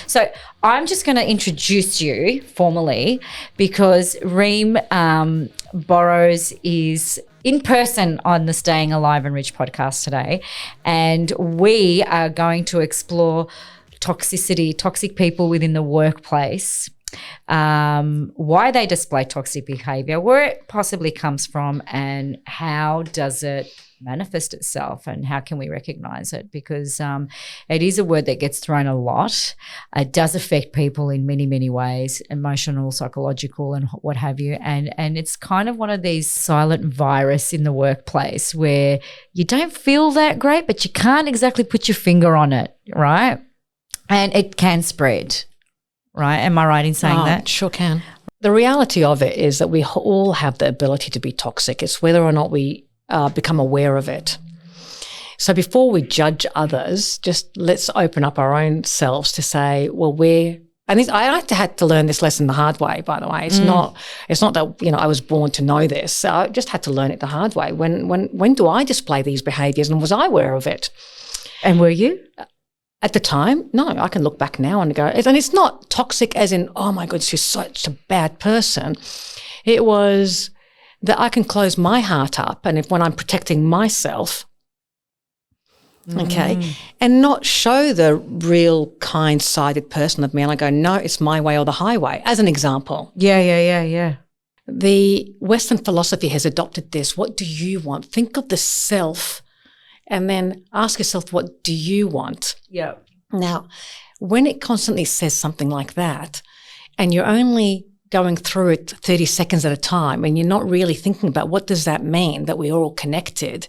So I'm just going to introduce you formally because Reem Borrows is in person on the Staying Alive and Rich podcast today, and we are going to explore toxicity, toxic people within the workplace, why they display toxic behaviour, where it possibly comes from, and how does it manifest itself and how can we recognise it, because it is a word that gets thrown a lot. It does affect people in many, many ways, emotional, psychological and what have you, and it's kind of one of these silent virus in the workplace where you don't feel that great but you can't exactly put your finger on it, right? And it can spread, right? Am I right in saying that? Sure can. The reality of it is that we all have the ability to be toxic. It's whether or not we become aware of it. So before we judge others, just let's open up our own selves to say, well, I had to learn this lesson the hard way, by the way. It's not that, I was born to know this. So I just had to learn it the hard way. When do I display these behaviours, and was I aware of it? And were you? At the time, no. I can look back now and go, and it's not toxic as in, oh my God, she's such a bad person. It was that I can close my heart up, and when I'm protecting myself, okay, and not show the real kind-sided person of me, and I go, no, it's my way or the highway, as an example. Yeah. The Western philosophy has adopted this. What do you want? Think of the self and then ask yourself, what do you want? Yeah. Now, when it constantly says something like that, and you're only going through it 30 seconds at a time, and you're not really thinking about what does that mean, that we're all connected,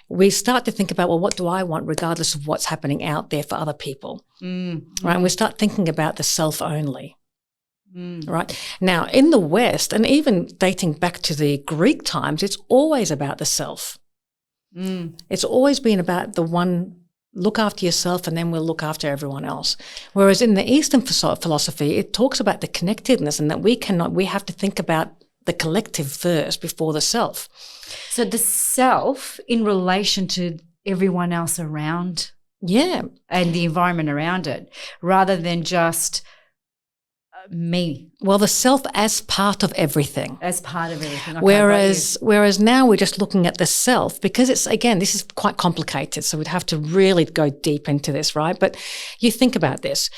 we start to think about, well, what do I want regardless of what's happening out there for other people, right? And we start thinking about the self only, right? Now, in the West, and even dating back to the Greek times, it's always about the self. It's always been about the one, look after yourself and then we'll look after everyone else. Whereas in the Eastern philosophy, it talks about the connectedness and that we have to think about the collective first before the self. So the self in relation to everyone else around. Yeah. And the environment around it, rather than just me. Well, the self as part of everything. As part of everything. Okay, whereas now we're just looking at the self, because it's, again, this is quite complicated, so we'd have to really go deep into this, right? But you think about this.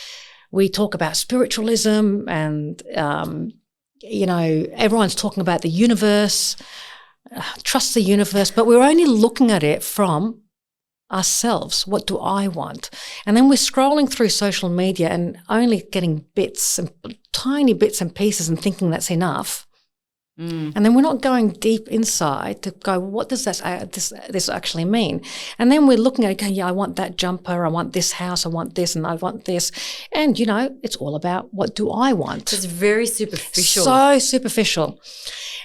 We talk about spiritualism and, everyone's talking about the universe, trust the universe, but we're only looking at it from ourselves. What do I want? And then we're scrolling through social media and only getting tiny bits and pieces and thinking that's enough. And then we're not going deep inside to go, what does this actually mean? And then we're looking at it going, yeah, I want that jumper, I want this house, I want this, and I want this. And, it's all about what do I want? It's very superficial. So superficial.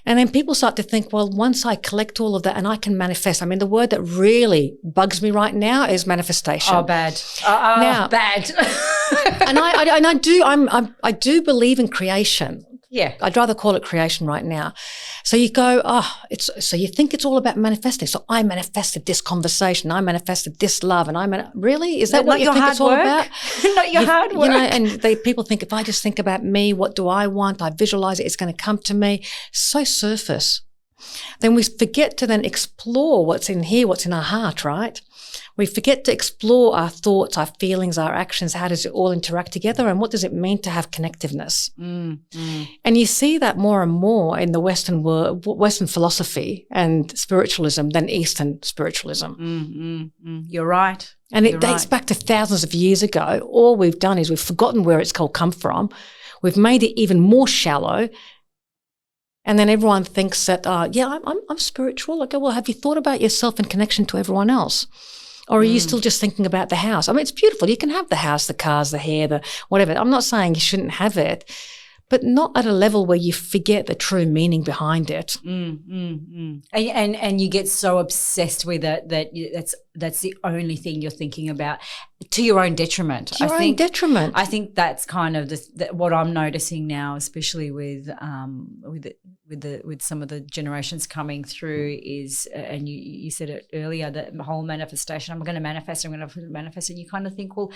And then people start to think, well, once I collect all of that and I can manifest. I mean, the word that really bugs me right now is manifestation. Oh, bad. Bad. And I do believe in creation. Yeah. I'd rather call it creation right now. So you go, so you think it's all about manifesting. So I manifested this conversation. I manifested this love. And really? Is that what you think it's all about? Not your hard work. And people think, if I just think about me, what do I want? I visualize it, it's going to come to me. So surface. Then we forget to then explore what's in here, what's in our heart, right? We forget to explore our thoughts, our feelings, our actions. How does it all interact together? And what does it mean to have connectiveness? And you see that more and more in the Western world, Western philosophy and spiritualism than Eastern spiritualism. You're right. And it dates back to thousands of years ago. All we've done is we've forgotten where it's come from. We've made it even more shallow. And then everyone thinks that, I'm spiritual. I go, well, have you thought about yourself in connection to everyone else? Or are you still just thinking about the house? I mean, it's beautiful. You can have the house, the cars, the hair, the whatever. I'm not saying you shouldn't have it. but not at a level where you forget the true meaning behind it. And you get so obsessed with it that's the only thing you're thinking about, to your own detriment. Your own detriment. I think that's kind of what I'm noticing now, especially with some of the generations coming through, is, and you said it earlier, that whole manifestation. I'm going to manifest, and you kind of think, well,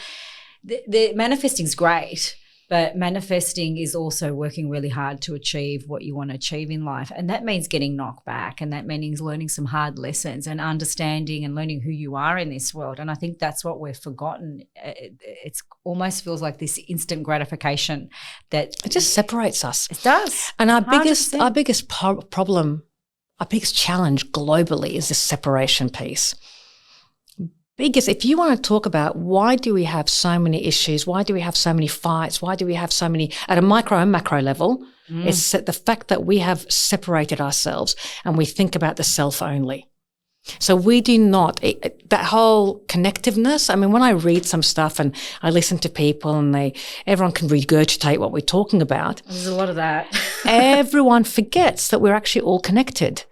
the manifesting is great. But manifesting is also working really hard to achieve what you want to achieve in life. And that means getting knocked back, and that means learning some hard lessons and understanding and learning who you are in this world. And I think that's what we've forgotten. It almost feels like this instant gratification that it just separates us. It does. And our 100%. biggest problem, our biggest challenge globally is this separation piece. If you want to talk about why do we have so many issues, why do we have so many fights, why do we have so many at a micro and macro level, it's the fact that we have separated ourselves and we think about the self only. So we do not, that whole connectiveness, I mean, when I read some stuff and I listen to people and everyone can regurgitate what we're talking about. There's a lot of that. Everyone forgets that we're actually all connected.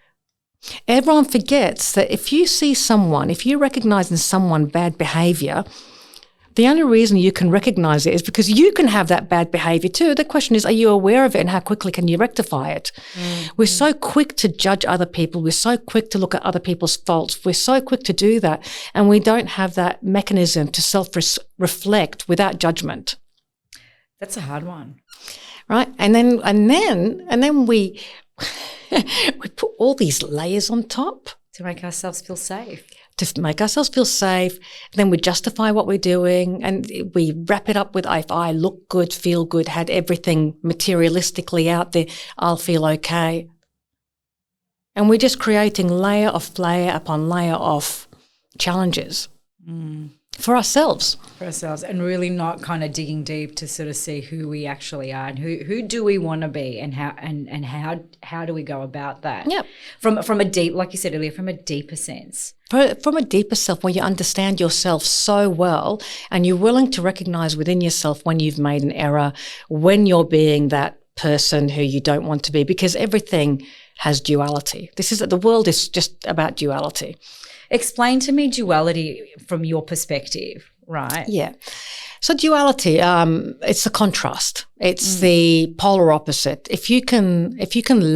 Everyone forgets that if you recognize in someone bad behavior, the only reason you can recognize it is because you can have that bad behavior too. The question is, are you aware of it, and how quickly can you rectify it? We're so quick to judge other people. We're so quick to look at other people's faults. We're so quick to do that. And we don't have that mechanism to self-reflect without judgment. That's a hard one. Right? And then we we put all these layers on top. To make ourselves feel safe. Then we justify what we're doing, and we wrap it up with, if I look good, feel good, had everything materialistically out there, I'll feel okay. And we're just creating layer upon layer of challenges for ourselves. And really not kind of digging deep to sort of see who we actually are and who do we want to be, and how do we go about that? Yep. From a deep, like you said earlier, from a deeper sense. From a deeper self, where you understand yourself so well and you're willing to recognize within yourself when you've made an error, when you're being that person who you don't want to be, because everything has duality. The world is just about duality. Explain to me duality from your perspective, right? Yeah. So duality, it's the contrast. It's the polar opposite. If you can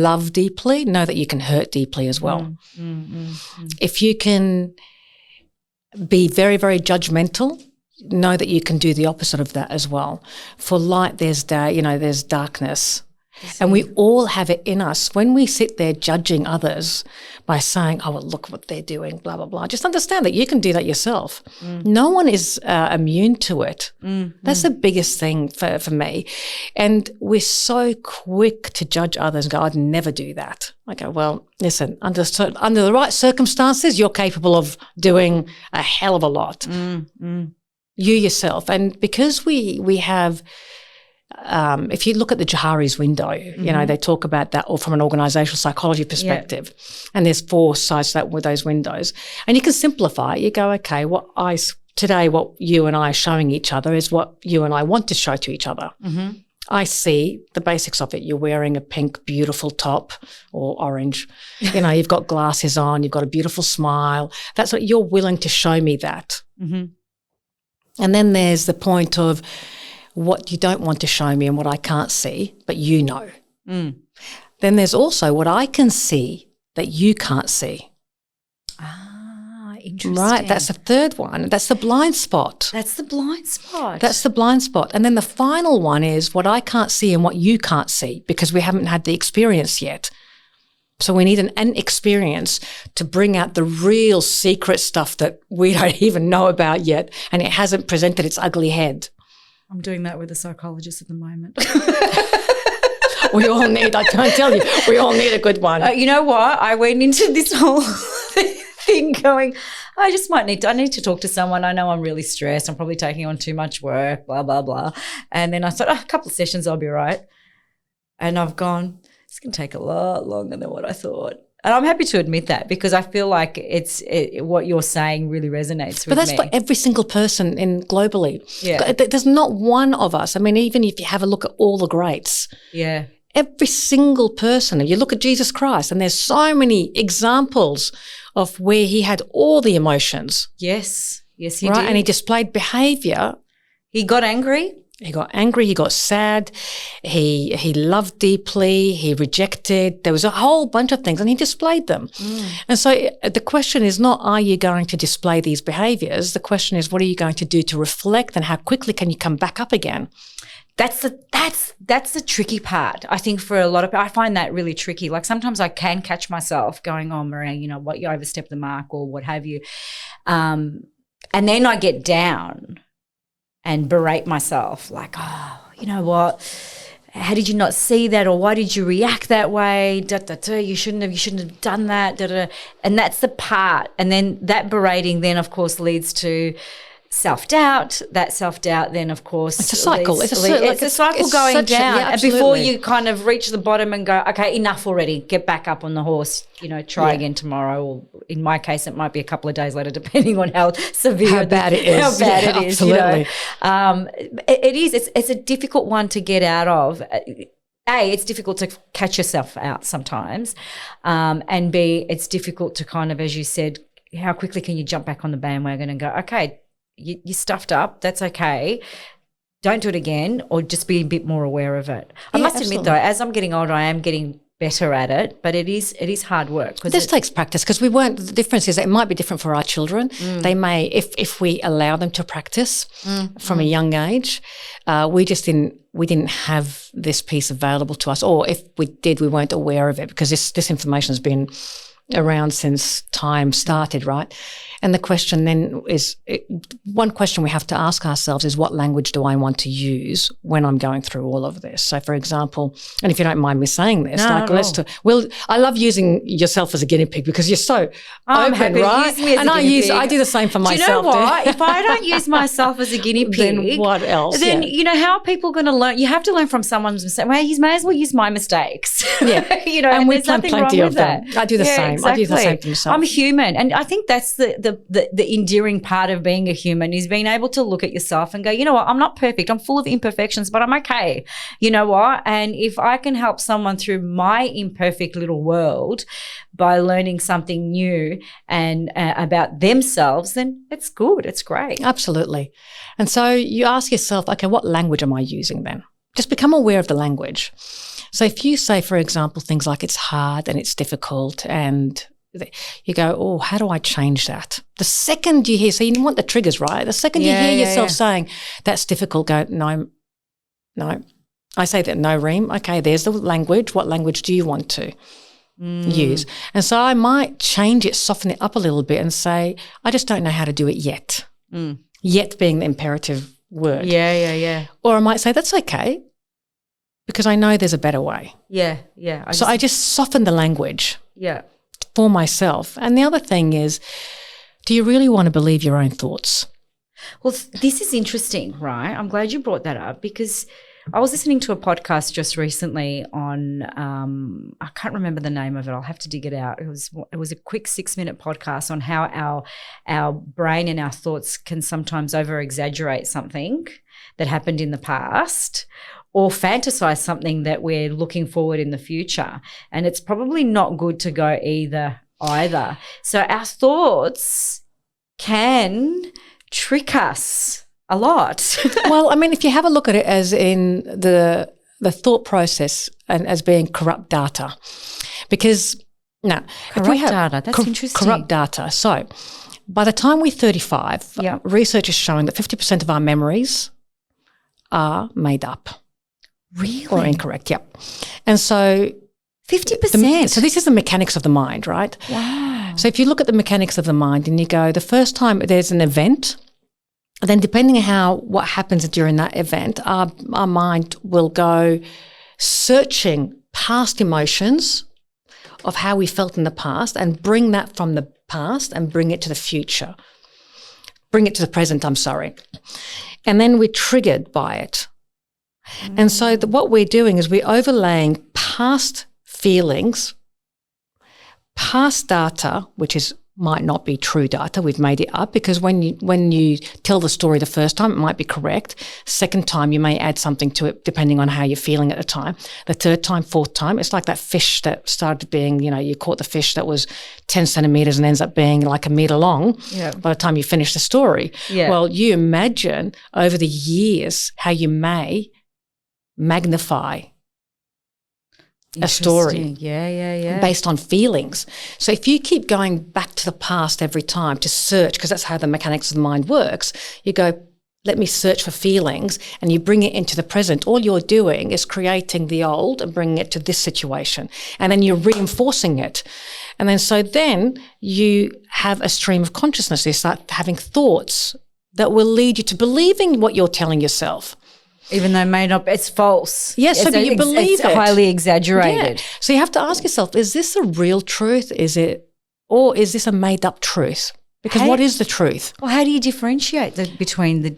love deeply, know that you can hurt deeply as well. If you can be very, very judgmental, know that you can do the opposite of that as well. For light, there's day, there's darkness. And we all have it in us. When we sit there judging others by saying, oh, well, look what they're doing, blah, blah, blah, just understand that you can do that yourself. No one is immune to it. That's the biggest thing for me. And we're so quick to judge others and go, I'd never do that. I go, well, listen, under the right circumstances, you're capable of doing a hell of a lot. You yourself. And because we have... if you look at the Johari's window, they talk about that, or from an organizational psychology perspective, and there's 4 sides to that with those windows. And you can simplify it. You go, okay, what you and I are showing each other is what you and I want to show to each other. I see the basics of it. You're wearing a pink, beautiful top, or orange. You've got glasses on, you've got a beautiful smile. That's what you're willing to show me that. And then there's the point of what you don't want to show me and what I can't see, but you know. Then there's also what I can see that you can't see. Interesting. Right, that's the third one. That's the blind spot. That's the blind spot. And then the final one is what I can't see and what you can't see, because we haven't had the experience yet. So we need an experience to bring out the real secret stuff that we don't even know about yet, and it hasn't presented its ugly head. I'm doing that with a psychologist at the moment. We all need a good one. You know what? I went into this whole thing going, I need to talk to someone. I know I'm really stressed. I'm probably taking on too much work, blah, blah, blah. And then I thought, a couple of sessions, I'll be right. And I've gone, it's going to take a lot longer than what I thought. And I'm happy to admit that because I feel like what you're saying really resonates with me. But that's for every single person globally. Yeah. There's not one of us. I mean, even if you have a look at all the greats. Yeah. Every single person, if you look at Jesus Christ, and there's so many examples of where he had all the emotions. Yes, he did. And he displayed behaviour. He got angry. He got angry, he got sad, he loved deeply, he rejected. There was a whole bunch of things and he displayed them. And so the question is not, are you going to display these behaviours? The question is, what are you going to do to reflect and how quickly can you come back up again? That's the tricky part. I think for a lot of people, I find that really tricky. Like sometimes I can catch myself going, oh, Maria, you know what, you overstepped the mark or what have you. And then I get down and berate myself like, oh, you know what, how did you not see that, or why did you react that way? You shouldn't have done that. And that's the part. And then that berating then, of course, leads to self-doubt. That self-doubt then, of course, it's a cycle. It's a cycle going down. Yeah, and before you kind of reach the bottom and go, okay, enough already, get back up on the horse, try again tomorrow. Or in my case, it might be a couple of days later, depending on how severe how bad it is. How bad it is. Absolutely. It is. It's a difficult one to get out of. A, it's difficult to catch yourself out sometimes. And B, it's difficult to kind of, as you said, how quickly can you jump back on the bandwagon and go, okay, you stuffed up, that's okay, don't do it again, or just be a bit more aware of it. I must admit though, as I'm getting older, I am getting better at it, but it is hard work. This takes practice because the difference is that it might be different for our children. They may, if we allow them to practice from a young age, we didn't have this piece available to us, or if we did, we weren't aware of it because this information has been around since time started, right? And the question then is, one question we have to ask ourselves is, what language do I want to use when I'm going through all of this? So, for example, and if you don't mind me saying this, I love using yourself as a guinea pig because you're so open, right? And I do the same for myself. Do you know what? If I don't use myself as a guinea pig, then what else? Then how are people going to learn? You have to learn from someone's mistake. Well, you may as well use my mistakes. Yeah, and we've done plenty of them. I do the same. Exactly. I do the same for myself. I'm human, and I think that's the endearing part of being a human is being able to look at yourself and go, you know what, I'm not perfect. I'm full of imperfections, but I'm okay. You know what? And if I can help someone through my imperfect little world by learning something new and about themselves, then it's good. It's great. Absolutely. And so you ask yourself, okay, what language am I using then? Just become aware of the language. So if you say, for example, things like it's hard and it's difficult and you go, oh, how do I change that? The second you hear, so you want the triggers, right? The second you hear yourself saying, that's difficult, go, no. I say that, no, Reem, okay, there's the language. What language do you want to use? And so I might change it, soften it up a little bit and say, I just don't know how to do it yet. Yet being the imperative word. Yeah. Or I might say, that's okay, because I know there's a better way. Yeah. I just soften the language. Yeah. For myself. And the other thing is, do you really want to believe your own thoughts? Well, this is interesting, right? I'm glad you brought that up because I was listening to a podcast just recently on, I can't remember the name of it. I'll have to dig it out. It was a quick 6-minute podcast on how our brain and our thoughts can sometimes over-exaggerate something that happened in the past or fantasize something that we're looking forward in the future. And it's probably not good to go either. So our thoughts can trick us a lot. Well, I mean, if you have a look at it as in the thought process and as being corrupt data, because data, that's interesting. Corrupt data. So by the time we're 35, research is showing that 50% of our memories are made up. Really? Or incorrect, yep. And so 50%. So this is the mechanics of the mind, right? Wow. So if you look at the mechanics of the mind and you go, the first time there's an event, then depending on what happens during that event, our mind will go searching past emotions of how we felt in the past and bring that from the past and bring it to the future. Bring it to the present, And then we're triggered by it. And so what we're doing is we're overlaying past feelings, past data, which might not be true data. We've made it up because when you tell the story the first time, it might be correct. Second time, you may add something to it depending on how you're feeling at the time. The third time, fourth time, it's like that fish that started being, you caught the fish that was 10 centimeters and ends up being like a meter long by the time you finish the story. Yeah. Well, you imagine over the years how you may magnify a story based on feelings. So if you keep going back to the past every time to search, because that's how the mechanics of the mind works, you go, let me search for feelings, and you bring it into the present. All you're doing is creating the old and bringing it to this situation, and then you're reinforcing it. And then you have a stream of consciousness. You start having thoughts that will lead you to believing what you're telling yourself. Even though it's false. Yes, so you believe it's highly exaggerated. Yeah. So you have to ask yourself, is this a real truth? Or is this a made-up truth? Because what is the truth? Well, how do you differentiate between the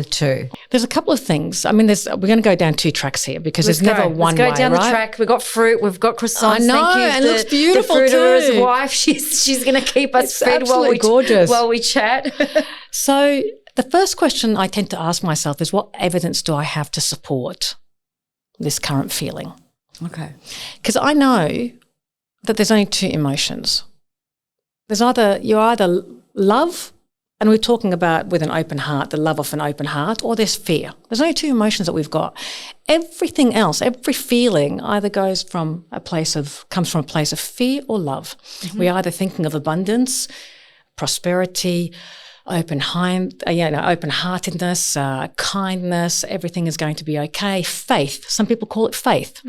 two? There's a couple of things. I mean, we're going to go down two tracks here because there's never one way, Let's go down the track. We've got fruit. We've got croissants. I know, and it looks beautiful too. The fruiterer's wife, she's going to keep us fed while we chat. So the first question I tend to ask myself is, what evidence do I have to support this current feeling? Okay. Because I know that there's only two emotions. You're either love, and we're talking about with an open heart, the love of an open heart, or there's fear. There's only two emotions that we've got. Everything else, every feeling either comes from a place of fear or love. Mm-hmm. We're either thinking of abundance, prosperity, open-heartedness, kindness, everything is going to be okay. Faith, some people call it faith,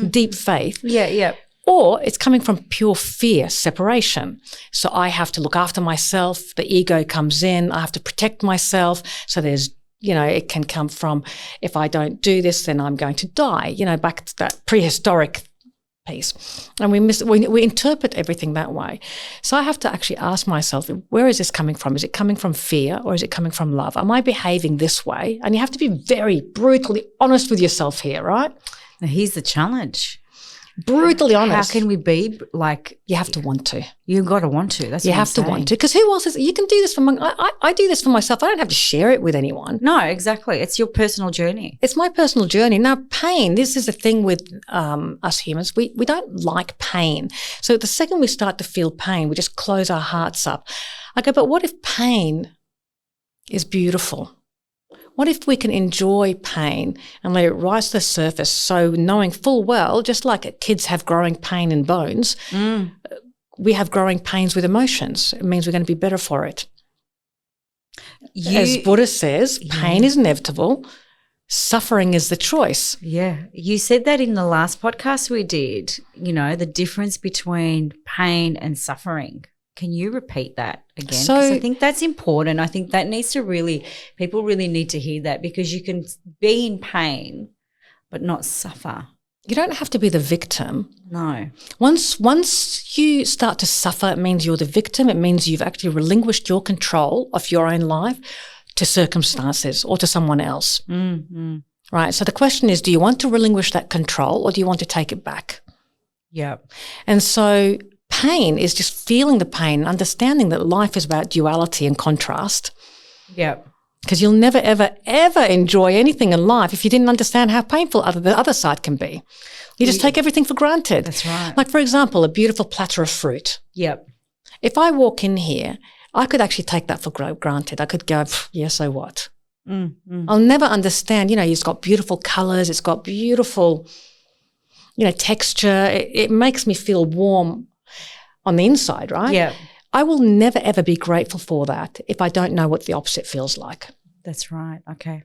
deep faith. Yeah. Or it's coming from pure fear, separation. So I have to look after myself. The ego comes in. I have to protect myself. So there's, it can come from, if I don't do this, then I'm going to die. Back to that prehistoric piece. And we interpret everything that way. So I have to actually ask myself, where is this coming from? Is it coming from fear or is it coming from love? Am I behaving this way? And you have to be very brutally honest with yourself here, right? Now here's the challenge. Brutally honest. How can we be like? You have to want to. You've got to want to. That's you what have I'm to saying. want to. Because who else is? You can do this for. I do this for myself. I don't have to share it with anyone. No, exactly. It's your personal journey. It's my personal journey. Now, pain. This is the thing with us humans. We don't like pain. So the second we start to feel pain, we just close our hearts up. I go, but what if pain is beautiful? What if we can enjoy pain and let it rise to the surface? So knowing full well, just like kids have growing pain in bones, we have growing pains with emotions. It means we're going to be better for it. As Buddha says, pain is inevitable. Suffering is the choice. Yeah. You said that in the last podcast we did, the difference between pain and suffering. Can you repeat that again? Because I think that's important. I think that people really need to hear that, because you can be in pain but not suffer. You don't have to be the victim. No. Once you start to suffer, it means you're the victim. It means you've actually relinquished your control of your own life to circumstances or to someone else. Mm-hmm. Right? So the question is, do you want to relinquish that control or do you want to take it back? Yeah. And so pain is just feeling the pain, understanding that life is about duality and contrast. Yeah. Because you'll never, ever, ever enjoy anything in life if you didn't understand how painful the other side can be. You just take everything for granted. That's right. Like, for example, a beautiful platter of fruit. Yep. If I walk in here, I could actually take that for granted. I could go, yeah, so what? I'll never understand, it's got beautiful colours, it's got beautiful, texture. It makes me feel warm on the inside, right? Yeah. I will never, ever be grateful for that if I don't know what the opposite feels like. That's right. Okay.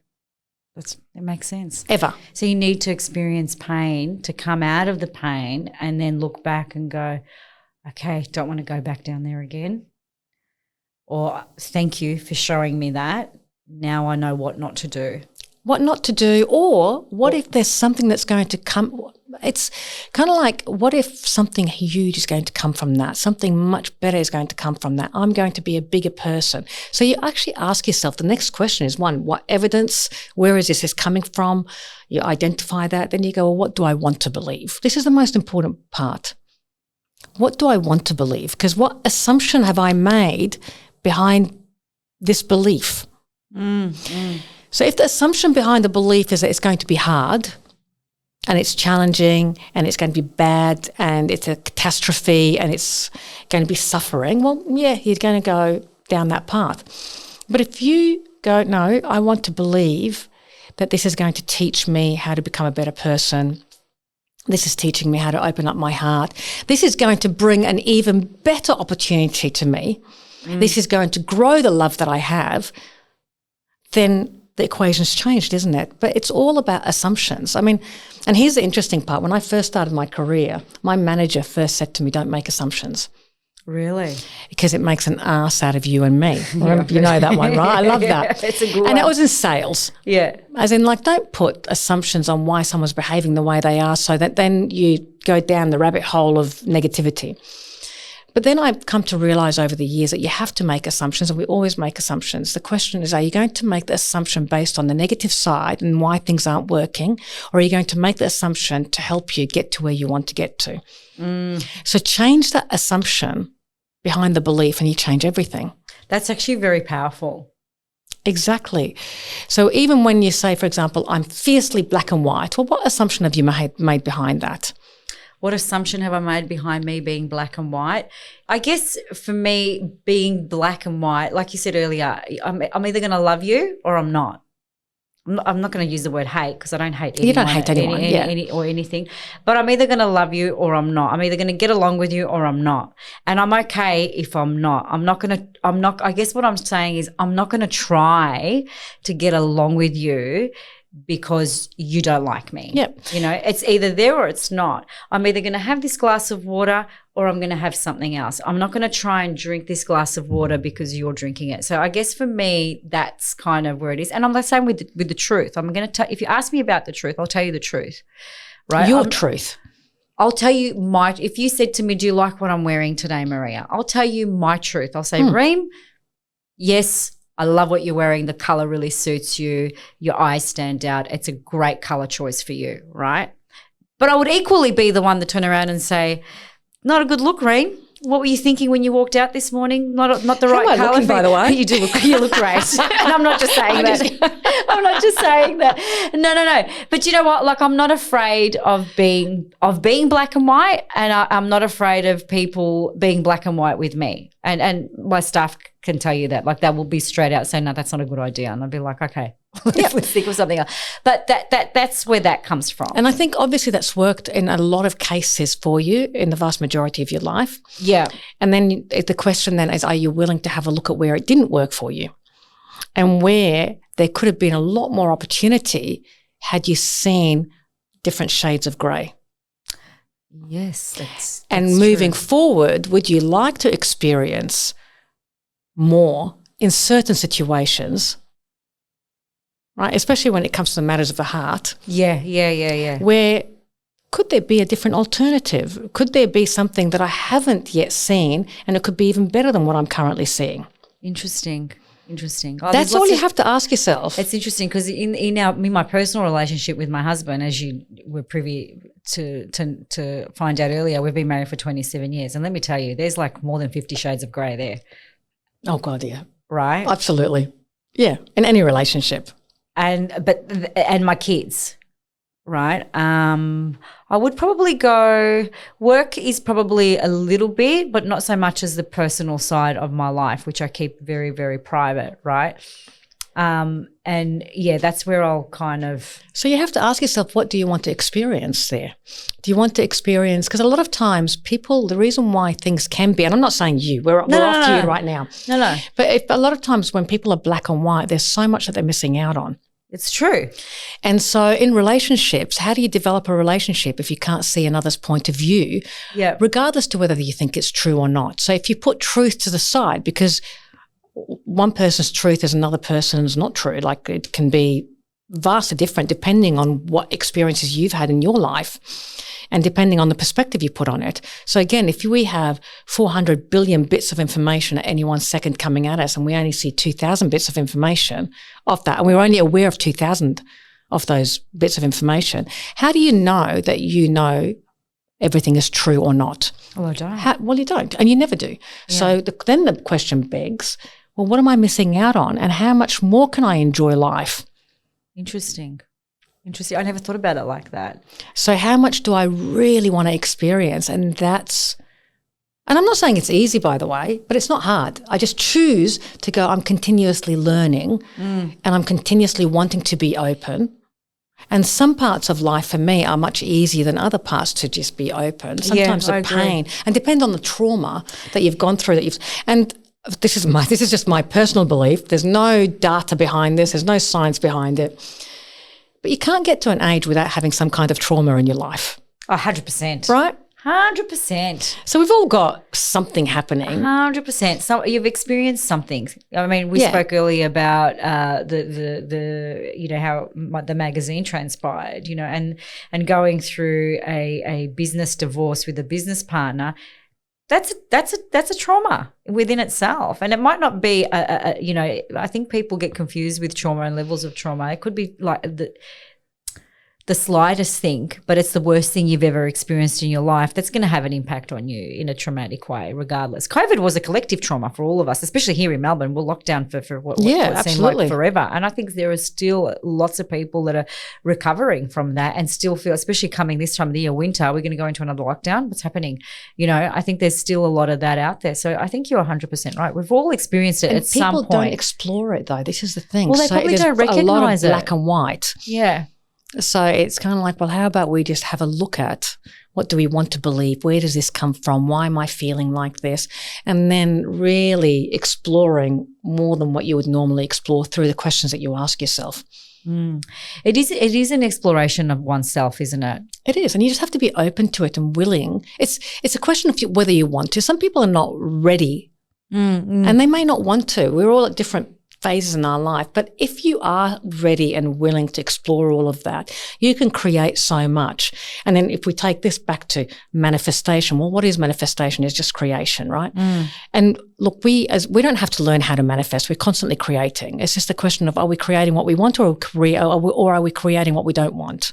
It makes sense. Ever. So you need to experience pain to come out of the pain and then look back and go, okay, don't want to go back down there again. Or thank you for showing me that. Now I know what not to do. What not to do, or what if there's something that's going to come. It's kind of like, what if something huge is going to come from that? Something much better is going to come from that. I'm going to be a bigger person. So you actually ask yourself, the next question is, one, what evidence, where is this coming from? You identify that. Then you go, well, what do I want to believe? This is the most important part. what do I want to believe? Because what assumption have I made behind this belief? So if the assumption behind the belief is that it's going to be hard and it's challenging and it's going to be bad and it's a catastrophe and it's going to be suffering, well, yeah, you're going to go down that path. But if you go, no, I want to believe that this is going to teach me how to become a better person. This is teaching me how to open up my heart. This is going to bring an even better opportunity to me. This is going to grow the love that I have. Then the equation's changed, isn't it? But it's all about assumptions. I mean, and here's the interesting part. When I first started my career, my manager first said to me, don't make assumptions. Really? Because it makes an ass out of you and me. You know that one, right? I love that. It's a good one. And that was in sales. Yeah. As in, like, don't put assumptions on why someone's behaving the way they are so that then you go down the rabbit hole of negativity. But then I've come to realise over the years that you have to make assumptions, and we always make assumptions. The question is, are you going to make the assumption based on the negative side and why things aren't working, or are you going to make the assumption to help you get to where you want to get to? So change that assumption behind the belief and you change everything. That's actually very powerful. Exactly. So even when you say, for example, I'm fiercely black and white, well, what assumption have you made behind that? What assumption have I made behind me being black and white? I guess for me, being black and white, like you said earlier, I'm either going to love you or I'm not. I'm not going to use the word hate because I don't hate anyone. You don't hate anyone, or anything. But I'm either going to love you or I'm not. I'm either going to get along with you or I'm not. And I'm okay if I'm not. I guess what I'm saying is I'm not going to try to get along with you because you don't like me. Yep. You know, it's either there or it's not. I'm either going to have this glass of water or I'm going to have something else. I'm not going to try and drink this glass of water because you're drinking it. So I guess for me, that's kind of where it is. And I'm the same with the truth. I'm going to tell, if you ask me about the truth, I'll tell you the truth, right? Your truth. I'll tell you if you said to me, do you like what I'm wearing today, Maria? I'll tell you my truth. I'll say, Reem, yes, I love what you're wearing. The color really suits you. Your eyes stand out. It's a great color choice for you, right? But I would equally be the one to turn around and say, not a good look, Reem. What were you thinking when you walked out this morning? Not the right color. How am I looking, by the way? You look great. And I'm not just saying that. I'm not just saying that. No. But you know what? Like, I'm not afraid of being black and white, and I'm not afraid of people being black and white with me. And my staff can tell you that. Like, they will be straight out saying, no, that's not a good idea. And I'll be like, okay, let's think of something else. But that's where that comes from. And I think obviously that's worked in a lot of cases for you in the vast majority of your life. Yeah. And then the question then is, are you willing to have a look at where it didn't work for you and where there could have been a lot more opportunity had you seen different shades of grey? Yes, that's and moving true. forward, would you like to experience more in certain situations, right? Especially when it comes to the matters of the heart. Yeah. Where could there be a different alternative? Could there be something that I haven't yet seen and it could be even better than what I'm currently seeing? Interesting. Oh, That's all you have to ask yourself. It's interesting because in my personal relationship with my husband, as you were privy to find out earlier, we've been married for 27 years. And let me tell you, there's like more than 50 shades of grey there. Oh, God, yeah. Right? Absolutely. Yeah, in any relationship. And my kids, right? I would probably go, work is probably a little bit, but not so much as the personal side of my life, which I keep very, very private, right? And yeah, that's where I'll kind of. So you have to ask yourself, what do you want to experience there? Do you want to experience, because a lot of times people, the reason why things can be, and I'm not saying you, we're off to you right now. No. But a lot of times when people are black and white, there's so much that they're missing out on. It's true. And so in relationships, how do you develop a relationship if you can't see another's point of view, regardless to whether you think it's true or not? So if you put truth to the side, because one person's truth is another person's not true, like it can be vastly different depending on what experiences you've had in your life and depending on the perspective you put on it. So again, if we have 400 billion bits of information at any 1 second coming at us and we only see 2,000 bits of information of that, and we're only aware of 2,000 of those bits of information, how do you know that you know everything is true or not. Oh, I don't. Well, you don't, and you never do. Yeah. So then the question begs, well, what am I missing out on, and how much more can I enjoy life? Interesting. I never thought about it like that. So how much do I really want to experience? And I'm not saying it's easy, by the way, but it's not hard. I just choose to go, I'm continuously learning and I'm continuously wanting to be open. And some parts of life for me are much easier than other parts to just be open. Sometimes the pain, and depend on the trauma that you've gone through, and this is just my personal belief. There's no data behind this. There's no science behind it. But you can't get to an age without having some kind of trauma in your life. 100%. Right? 100%. So we've all got something happening. 100%. So you've experienced something. I mean, we spoke earlier about the how the magazine transpired, and going through a business divorce with a business partner. That's a trauma within itself, and it might not be I think people get confused with trauma and levels of trauma. It could be like the slightest thing, but it's the worst thing you've ever experienced in your life that's going to have an impact on you in a traumatic way, regardless. COVID was a collective trauma for all of us, especially here in Melbourne. We're locked down for what seemed like forever. And I think there are still lots of people that are recovering from that and still feel, especially coming this time of the year, winter, we're going to go into another lockdown. What's happening? I think there's still a lot of that out there. So I think you're 100% right. We've all experienced it at some point. People don't explore it though. This is the thing. Well, they probably don't recognize a lot of it. Black and white. Yeah. So it's kind of like, well, how about we just have a look at what do we want to believe? Where does this come from? Why am I feeling like this? And then really exploring more than what you would normally explore through the questions that you ask yourself. It is an exploration of oneself, isn't it? It is, and you just have to be open to it and willing. It's a question of whether you want to. Some people are not ready, and they may not want to. We're all at different phases in our life, but if you are ready and willing to explore all of that, you can create so much. And then if we take this back to manifestation, well, what is manifestation? It's just creation, right? And look, we don't have to learn how to manifest. We're constantly creating. It's just a question of, are we creating what we want, or are we creating what we don't want?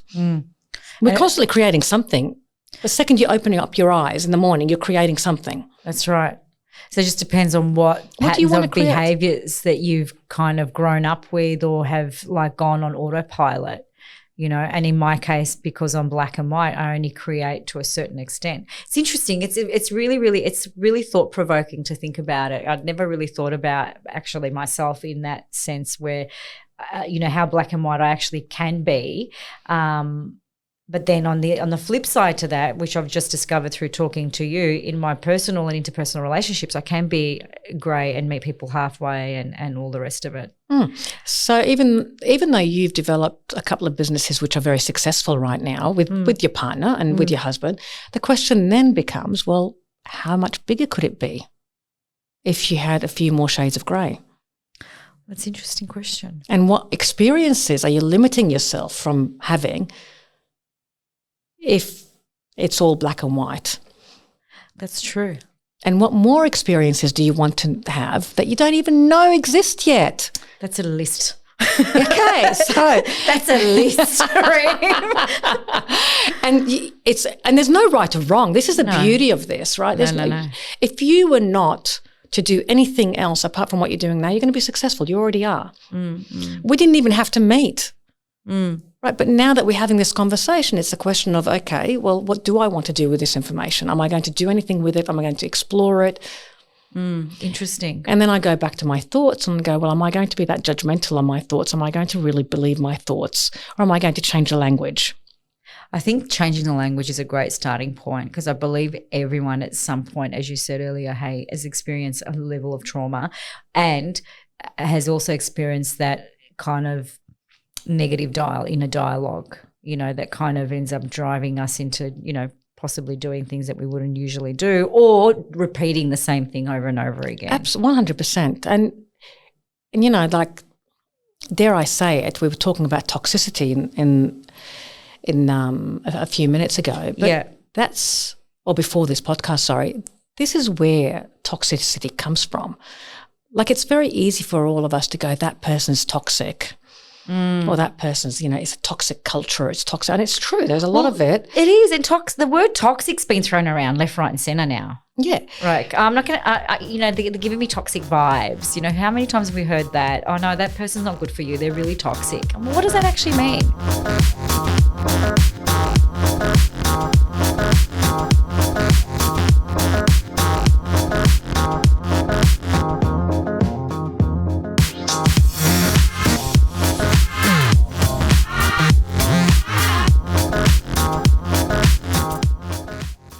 We're constantly creating something. The second you're opening up your eyes in the morning, you're creating something. That's right. So it just depends on what patterns of behaviours that you've kind of grown up with or have like gone on autopilot, and in my case, because I'm black and white, I only create to a certain extent. It's interesting. It's really thought-provoking to think about it. I'd never really thought about actually myself in that sense where, how black and white I actually can be. But then on the flip side to that, which I've just discovered through talking to you, in my personal and interpersonal relationships, I can be grey and meet people halfway and all the rest of it. So even though you've developed a couple of businesses which are very successful right now with your partner and with your husband, the question then becomes, well, how much bigger could it be if you had a few more shades of grey? That's an interesting question. And what experiences are you limiting yourself from having if it's all black and white? That's true. And what more experiences do you want to have that you don't even know exist yet? That's a list. Okay, so that's a list, and there's no right or wrong. This is the beauty of this, right? No. If you were not to do anything else apart from what you're doing now, you're going to be successful. You already are. We didn't even have to meet. Right, but now that we're having this conversation, it's a question of, okay, well, what do I want to do with this information? Am I going to do anything with it? Am I going to explore it? Interesting. And then I go back to my thoughts and go, well, am I going to be that judgmental on my thoughts? Am I going to really believe my thoughts? Or am I going to change the language? I think changing the language is a great starting point, because I believe everyone at some point, as you said earlier, has experienced a level of trauma and has also experienced that kind of negative inner dialogue, that kind of ends up driving us into, possibly doing things that we wouldn't usually do, or repeating the same thing over and over again. Absolutely, 100%. And like, dare I say it, we were talking about toxicity in a few minutes ago. But that's, or before this podcast, sorry, this is where toxicity comes from. Like, it's very easy for all of us to go, that person's toxic. or that person's, it's a toxic culture, it's toxic. And it's true. There's a lot of it. It is. And the word toxic's been thrown around left, right and centre now. Yeah. Right. I'm not going to, they're giving me toxic vibes. How many times have we heard that? Oh, no, that person's not good for you. They're really toxic. What does that actually mean?